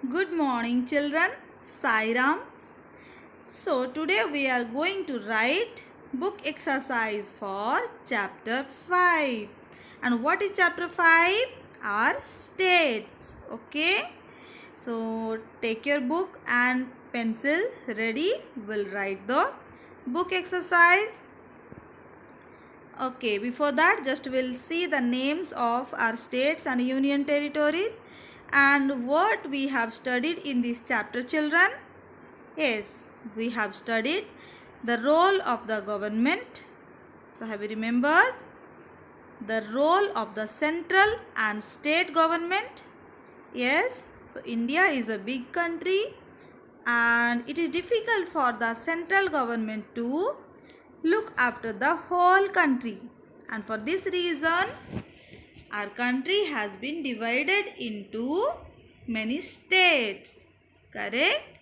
Good morning, children. Sairam. So, today we are going to write book exercise for chapter 5. And what is chapter 5? Are states. Okay. So, take your book and pencil ready. We'll write the book exercise. Okay, before that, just we'll see the names of our states and union territories and what we have studied in this chapter, children. Yes, we have studied the role of the government. So, have you remembered the role of the central and state government? Yes, so India is a big country and it is difficult for the central government to look after the whole country, and for this reason our country has been divided into many states, correct?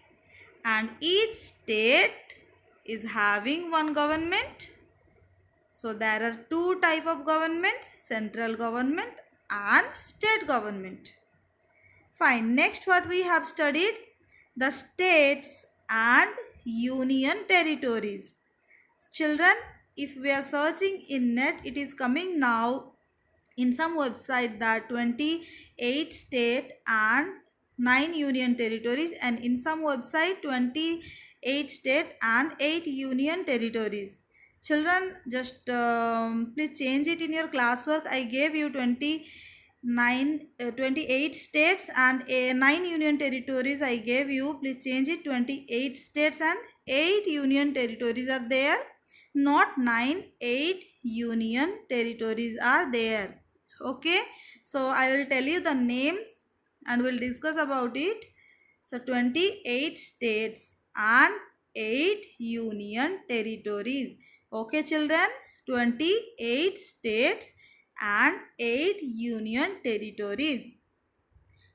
And each state is having one government. So there are two type of government, central government and state government. Fine. Next, what we have studied, the states and union territories. Children, if we are searching in net, it is coming now in some website that 28 state and 9 union territories, and in some website 28 state and 8 union territories. Children, just please change it in your classwork. I gave you 28 states and 9 union territories I gave you. Please change it. 28 states and 8 union territories are there, not 9. 8 union territories are there. Okay, so I will tell you the names and we'll discuss about it. So 28 states and 8 union territories. Okay, children, 28 states and 8 union territories.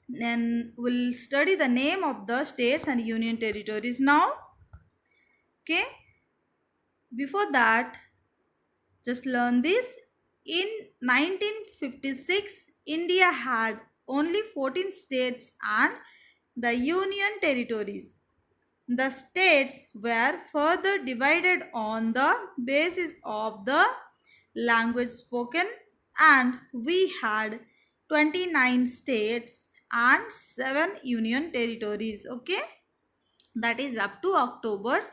Then we'll study the name of the states and union territories now. Okay, before that, just learn this. In 1956, India had only 14 states and the union territories. The states were further divided on the basis of the language spoken, and we had 29 states and 7 union territories. Okay, that is up to October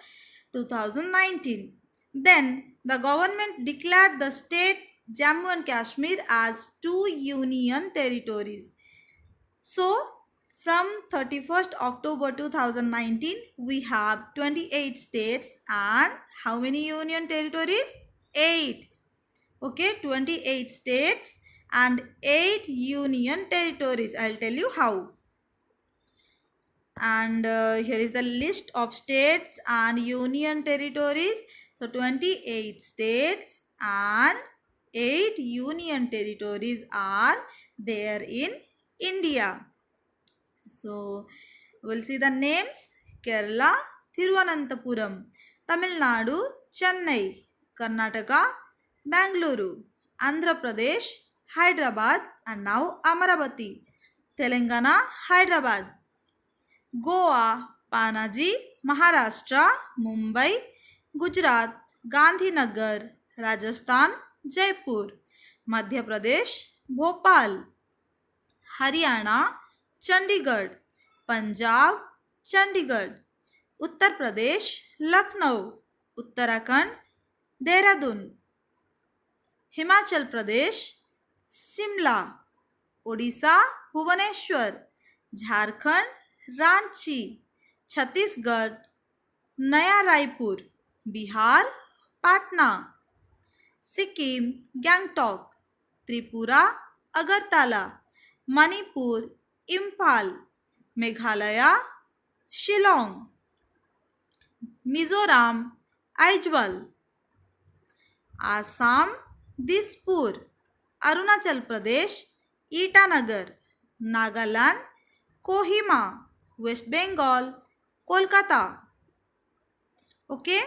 2019. Then the government declared the state Jammu and Kashmir as two union territories. So from 31st October 2019, we have 28 states and how many union territories? 8. Okay, 28 states and 8 union territories. I'll tell you how. And here is the list of states and union territories. So 28 states and 8 union territories are there in India. So we'll see the names: Kerala, Thiruvananthapuram; Tamil Nadu, Chennai; Karnataka, Bangalore; Andhra Pradesh, Hyderabad, and now Amaravati; Telangana, Hyderabad; Goa, Panaji; Maharashtra, Mumbai; Gujarat, Gandhinagar; Rajasthan, Jaipur; Madhya Pradesh, Bhopal; Haryana, Chandigarh; Punjab, Chandigarh; Uttar Pradesh, Lucknow; Uttarakhand, Dehradun; Himachal Pradesh, Simla; Odisha, Bhubaneswar; Jharkhand, Ranchi; Chhattisgarh, Naya Raipur; Bihar, Patna; Sikkim, Gangtok; Tripura, Agartala; Manipur, Imphal; Meghalaya, Shillong; Mizoram, Aizawl; Assam, Dispur; Arunachal Pradesh, Itanagar; Nagaland, Kohima; West Bengal, Kolkata. Okay,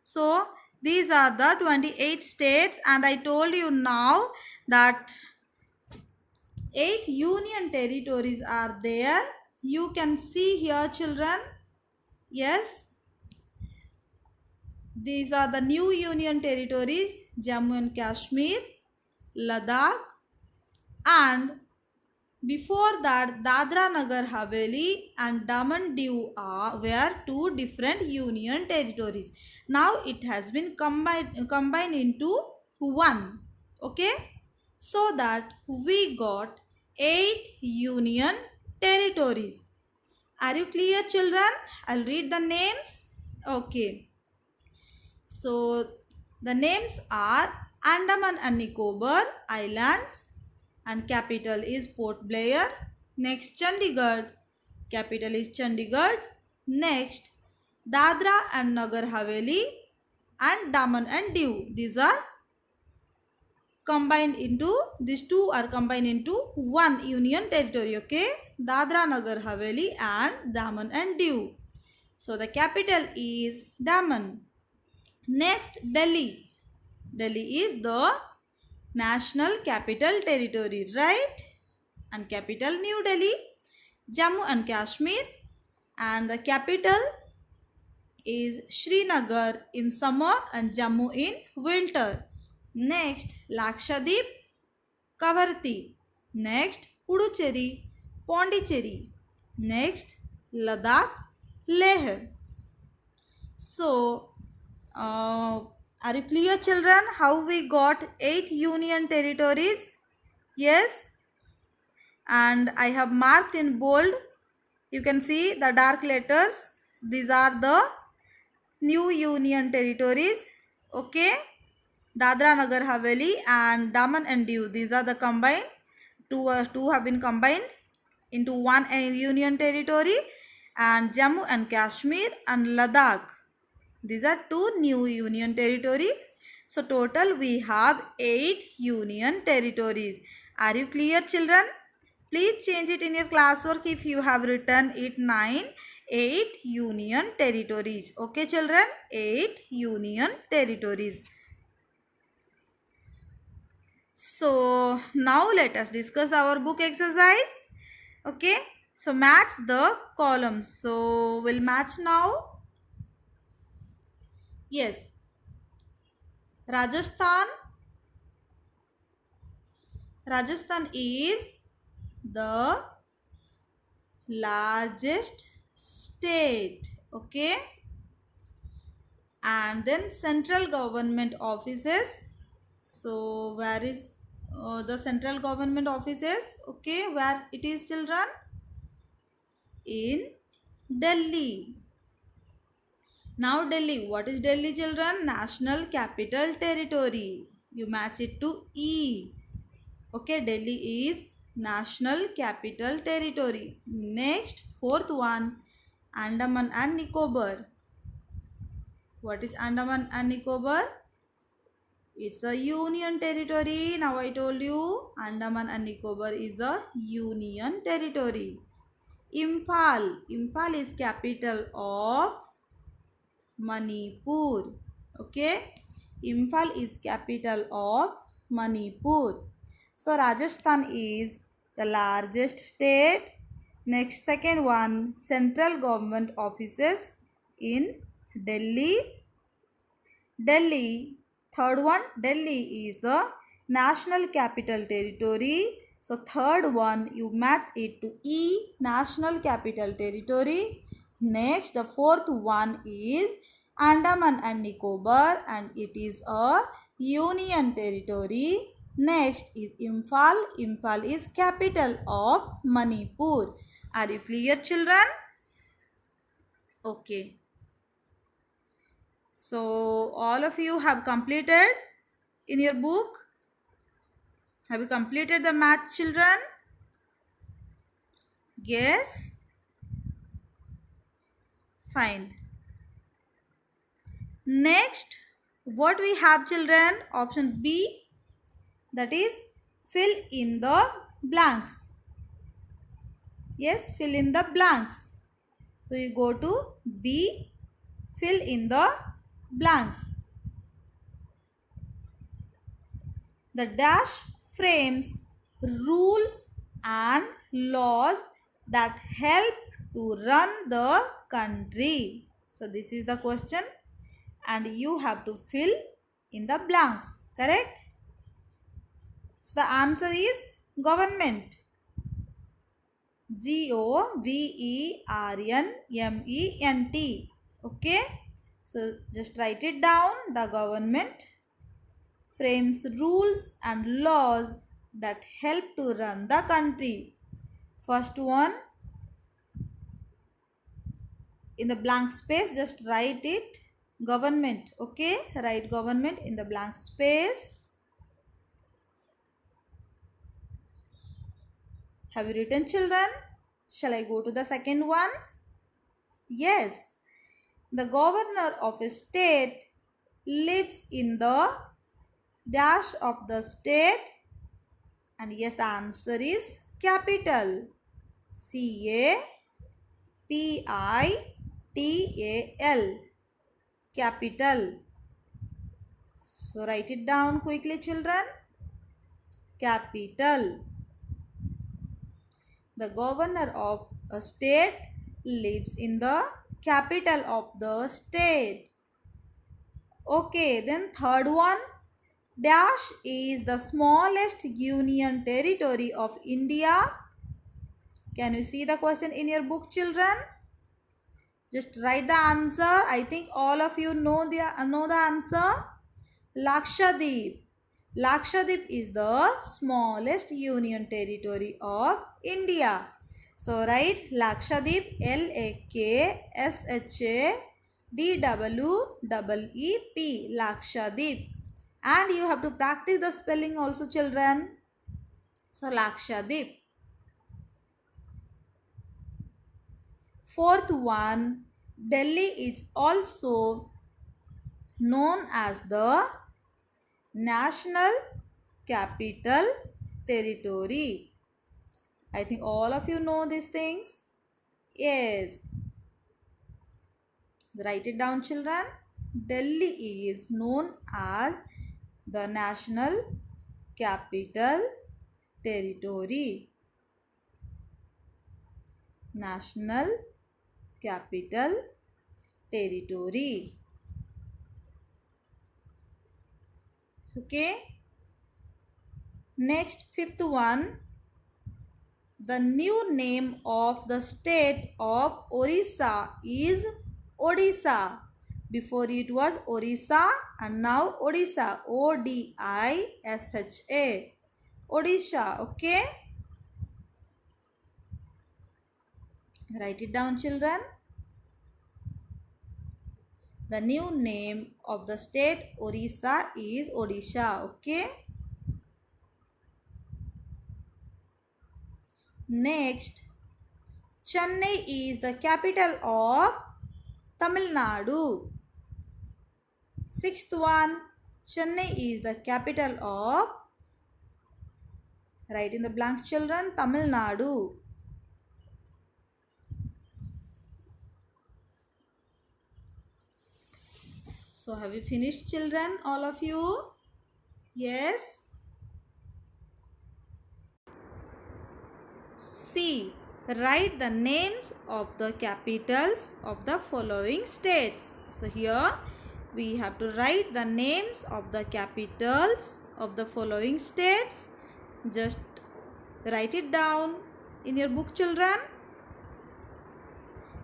so these are the 28 states, and I told you now that 8 union territories are there You can see here, children. Yes, these are the new union territories: Jammu and Kashmir, Ladakh, and before that, Dadra Nagar Haveli and Daman Diu were two different union territories. Now it has been combined into one. Okay, so that we got 8 union territories. Are you clear, children? I'll read the names. Okay, so the names are Andaman and Nicobar Islands, and capital is Port Blair. Next, Chandigarh, capital is Chandigarh. Next, Dadra and Nagar Haveli and Daman and Diu. These two are combined into one union territory. Okay, Dadra Nagar Haveli and Daman and Diu. So the capital is Daman. Next, Delhi. Delhi is the national capital territory, right? And capital New Delhi, Jammu and Kashmir, and the capital is Srinagar in summer and Jammu in winter. Next, Lakshadweep, Kavarti. Next, Puducherry, Pondicherry. Next, Ladakh, Leh. So, are you clear, children, how we got 8 union territories? Yes, and I have marked in bold. You can see the dark letters. These are the new union territories. Okay, Dadra Nagar Haveli and Daman and Diu. These are the combined. Two have been combined into one union territory, and Jammu and Kashmir and Ladakh. These are two new union territory. So total we have 8 union territories. Are you clear, children? Please change it in your classwork if you have written it 8 union territories. Okay, children? 8 union territories. So now let us discuss our book exercise. Okay. So match the columns. So we'll match now. Yes. Rajasthan. Rajasthan is the largest state. Okay. And then central government offices. So where is the central government offices? Okay, where it is, children? In Delhi. Now Delhi, what is Delhi, children? National Capital Territory. You match it to E. Okay, Delhi is National Capital Territory. Next, fourth one, Andaman and Nicobar. What is Andaman and Nicobar? It's a union territory. Now I told you Andaman and Nicobar is a union territory. Imphal. Imphal is capital of Manipur. Okay. Imphal is capital of Manipur. So Rajasthan is the largest state. Next, second one, central government offices in Delhi. Delhi. Third one, Delhi is the national capital territory. So third one, you match it to E, national capital territory. Next, the fourth one is Andaman and Nicobar, and it is a union territory. Next is Imphal. Imphal is capital of Manipur. Are you clear, children? Okay. So all of you have completed in your book. Have you completed the math, children? Yes. Fine. Next, what we have, children? Option B, that is fill in the blanks. Yes, fill in the blanks. So you go to B, fill in the blanks. The dash frames rules and laws that help to run the country. So this is the question and you have to fill in the blanks, correct? So the answer is government. Government. Okay. So just write it down. The government frames rules and laws that help to run the country. First one, in the blank space, just write it government. Okay, write government in the blank space. Have you written, children? Shall I go to the second one? Yes, the governor of a state lives in the dash of the state, and yes, the answer is capital. CAPITAL, capital. So write it down quickly, children. Capital. The governor of a state lives in the capital of the state. Okay, then third one. Dash is the smallest union territory of India. Can you see the question in your book, children? Just write the answer. I think all of you know the answer. Lakshadweep. Lakshadweep is the smallest union territory of India. So write Lakshadweep, LAKSHADWEEP, Lakshadweep. And you have to practice the spelling also, children. So Lakshadweep. Fourth one, Delhi is also known as the National Capital Territory. I think all of you know these things. Yes. Write it down, children. Delhi is known as the National Capital Territory. National Capital Territory. Okay. Next, fifth one. The new name of the state of Orissa is Odisha. Before it was Orissa and now Odisha. Odisha. Odisha. Okay. Write it down, children. The new name of the state Orissa is Odisha. Okay. Next, Chennai is the capital of Tamil Nadu. Sixth one, Chennai is the capital of, write in the blank, children, Tamil Nadu. So have you finished, children, all of you? Yes. C. Write the names of the capitals of the following states. So here we have to write the names of the capitals of the following states. Just write it down in your book, children.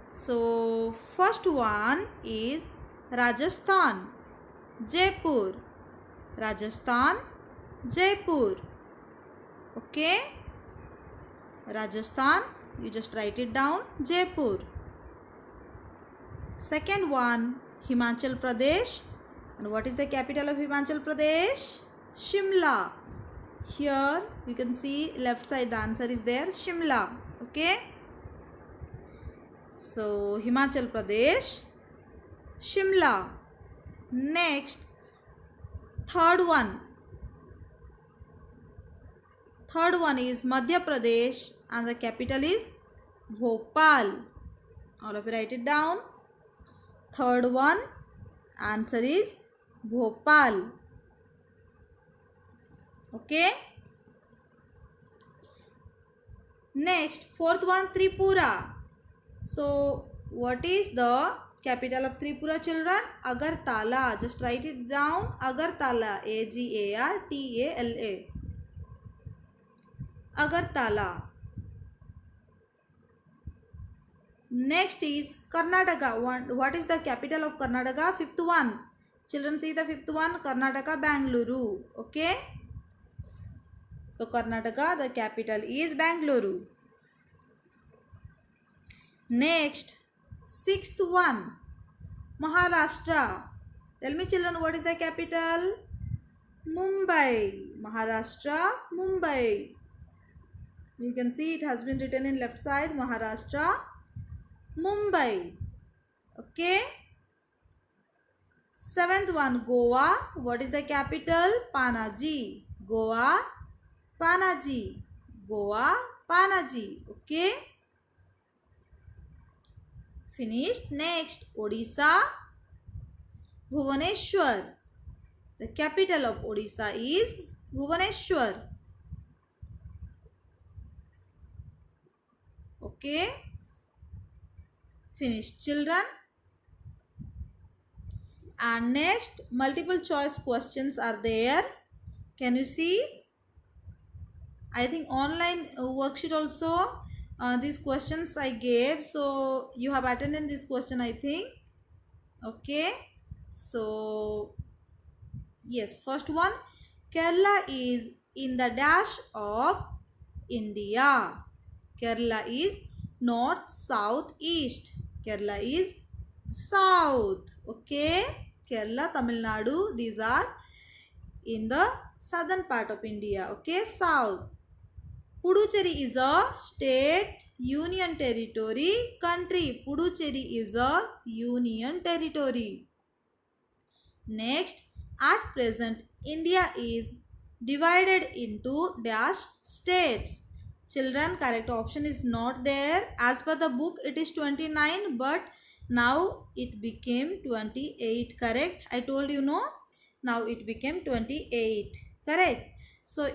So first one is Rajasthan, Jaipur. Rajasthan, Jaipur. Okay. Rajasthan, you just write it down, Jaipur. Second one, Himachal Pradesh. And what is the capital of Himachal Pradesh? Shimla. Here you can see left side the answer is there, Shimla. Okay. So Himachal Pradesh, Shimla. Next, third one is Madhya Pradesh and the capital is Bhopal. All of you write it down. Third one, answer is Bhopal. Okay. Next, fourth one, Tripura. So, what is the capital of Tripura, children? Agartala. Just write it down. Agartala. Agartala. Agartala. Next is Karnataka. What is the capital of Karnataka? Fifth one. Children, see the fifth one. Karnataka, Bangalore. Okay. So, Karnataka, the capital is Bangalore. Next, sixth one. Maharashtra. Tell me, children, what is the capital? Mumbai. Maharashtra, Mumbai. You can see it has been written in left side. Maharashtra, Mumbai. Okay. Seventh one, Goa. What is the capital? Panaji. Goa, Panaji. Goa, Panaji. Okay. Finished. Next, Odisha, Bhubaneswar. The capital of Odisha is Bhubaneswar. Okay. Finished, children. And next, multiple choice questions are there. Can you see? I think online worksheet also these questions I gave. So you have attended this question, I think. Okay. So yes, first one, Kerala is in the dash of India. Kerala is north, south, east. Kerala is south. Okay. Kerala, Tamil Nadu, these are in the southern part of India. Okay. South. Puducherry is a state, union territory, country. Puducherry is a union territory. Next, at present, India is divided into dash states. Children, correct option is not there. As per the book, it is 29, but now it became 28. Correct? I told you, no? Now it became 28. Correct? So,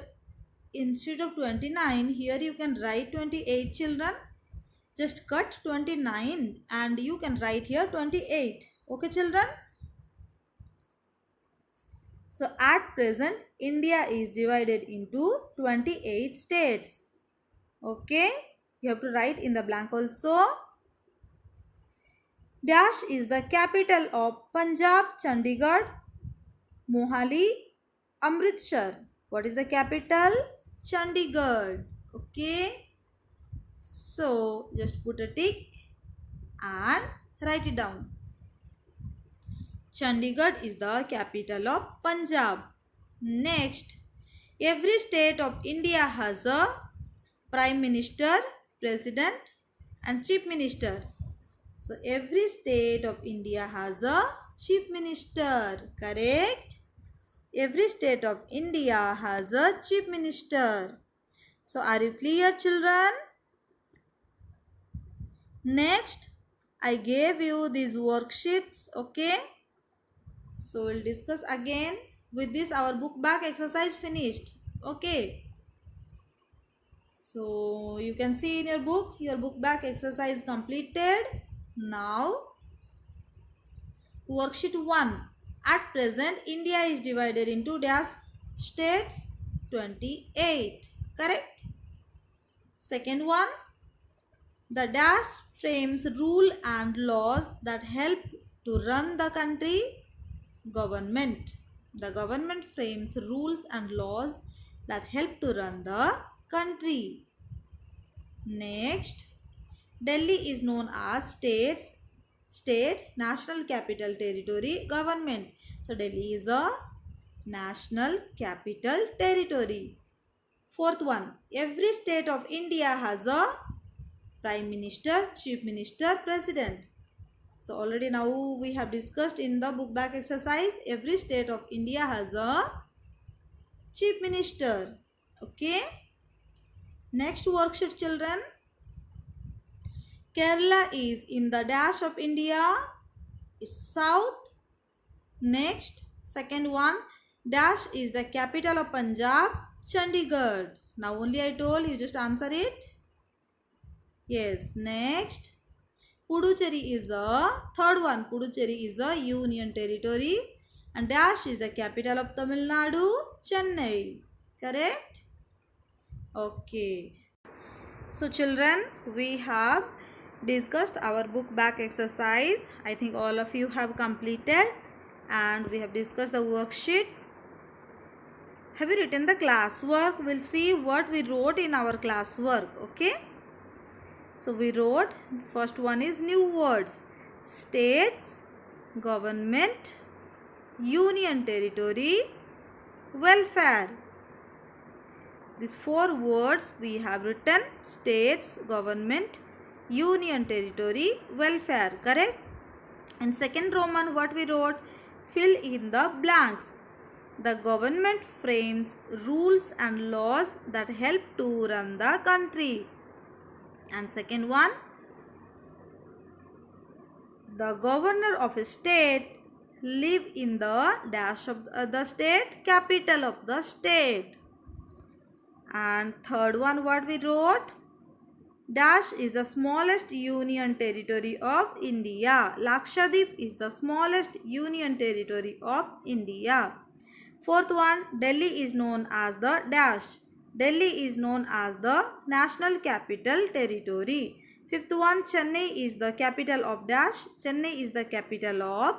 instead of 29, here you can write 28, children. Just cut 29 and you can write here 28. Okay, children? So at present, India is divided into 28 states. Okay, you have to write in the blank also. Dash is the capital of Punjab, Chandigarh, Mohali, Amritsar. What is the capital? Chandigarh. Okay, so just put a tick and write it down. Chandigarh is the capital of Punjab. Next, every state of India has a Prime Minister, President and Chief Minister. So, every state of India has a Chief Minister. Correct? Every state of India has a Chief Minister. So, are you clear, children? Next, I gave you these worksheets. Okay? So, we'll discuss again. With this, our book back exercise finished. Okay. So, you can see in your book back exercise completed. Now, worksheet 1. At present, India is divided into dash states 28. Correct? Second one, the dash frames rule and laws that help to run the country. Government. The government frames rules and laws that help to run the country. Next, Delhi is known as state, national capital territory, government. So, Delhi is a national capital territory. Fourth one, every state of India has a prime minister, chief minister, president. So, already now we have discussed in the book back exercise, every state of India has a chief minister. Okay. Next worksheet, children. Kerala is in the dash of India. It's south. Next, second one, dash is the capital of Punjab, Chandigarh. Now only I told you, just answer it. Yes, next. Puducherry is a third one. Puducherry is a union territory and dash is the capital of Tamil Nadu, Chennai. Correct? Okay. So children, we have discussed our book back exercise. I think all of you have completed and we have discussed the worksheets. Have you written the classwork? We'll see what we wrote in our classwork. Okay. So we wrote, first one is new words. States, government, union territory, welfare. These 4 words we have written: states, government, union territory, welfare. Correct? And second Roman, what we wrote? Fill in the blanks. The government frames rules and laws that help to run the country. And second one, the governor of a state live in the dash of the state, capital of the state. And third one, what we wrote? Dash is the smallest union territory of India. Lakshadweep is the smallest union territory of India. Fourth one, Delhi is known as the dash. Delhi is known as the national capital territory. Fifth one, Chennai is the capital of dash. Chennai is the capital of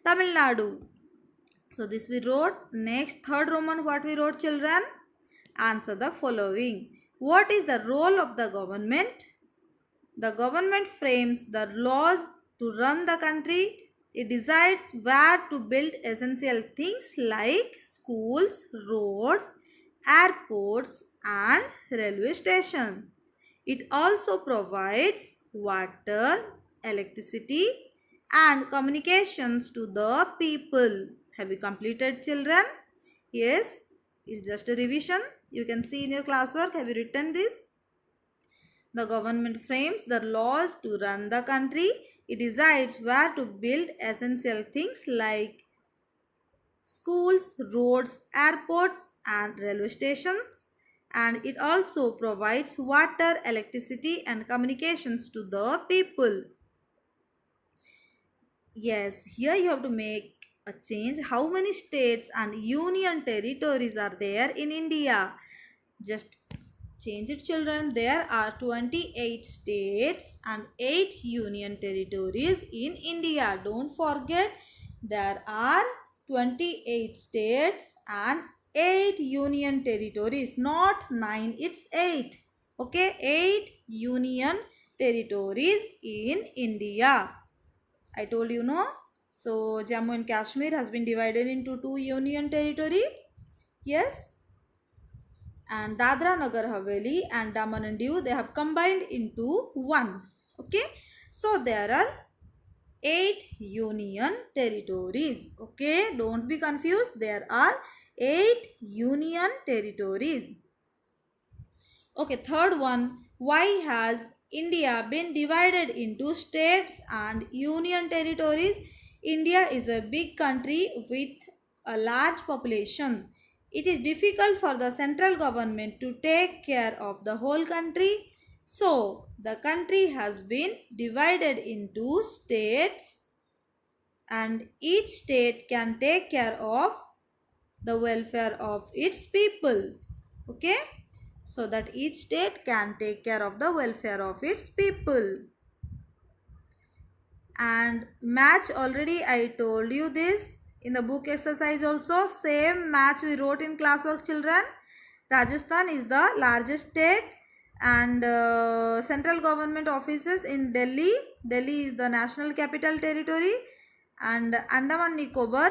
Tamil Nadu. So this we wrote. Next, third Roman, what we wrote, children? Answer the following. What is the role of the government? The government frames the laws to run the country. It decides where to build essential things like schools, roads, airports and railway stations. It also provides water, electricity and communications to the people. Have you completed, children? Yes, it's just a revision. You can see in your classwork. Have you written this? The government frames the laws to run the country. It decides where to build essential things like schools, roads, airports and railway stations. And it also provides water, electricity and communications to the people. Yes, here you have to make a change. How many states and union territories are there in India? Just change it, children. There are 28 states and 8 union territories in India. Don't forget, there are 28 states and 8 union territories. Not 9, it's 8. Okay, 8 union territories in India. I told you, no? So Jammu and Kashmir has been divided into 2 union territory. Yes. And Dadra Nagar Haveli and Daman and Diu, they have combined into 1. Okay. So there are 8 union territories. Okay. Don't be confused. There are 8 union territories. Okay. Third one. Why has India been divided into states and union territories? India is a big country with a large population. It is difficult for the central government to take care of the whole country. So, the country has been divided into states and each state can take care of the welfare of its people. Okay? So that each state can take care of the welfare of its people. And match, already I told you this in the book exercise also. Same match we wrote in classwork, children. Rajasthan is the largest state and central government offices in Delhi. Delhi is the national capital territory and Andaman Nicobar.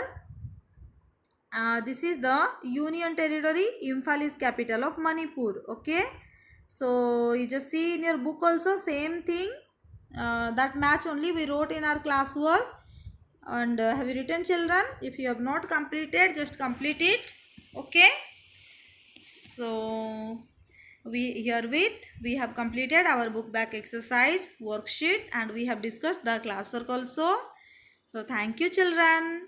This is the union territory. Imphal is capital of Manipur. Okay. So you just see in your book also same thing. That match only we wrote in our classwork. And have you written, children? If you have not completed, just complete it. Okay. So we have completed our book back exercise worksheet and we have discussed the classwork also. So thank you, children.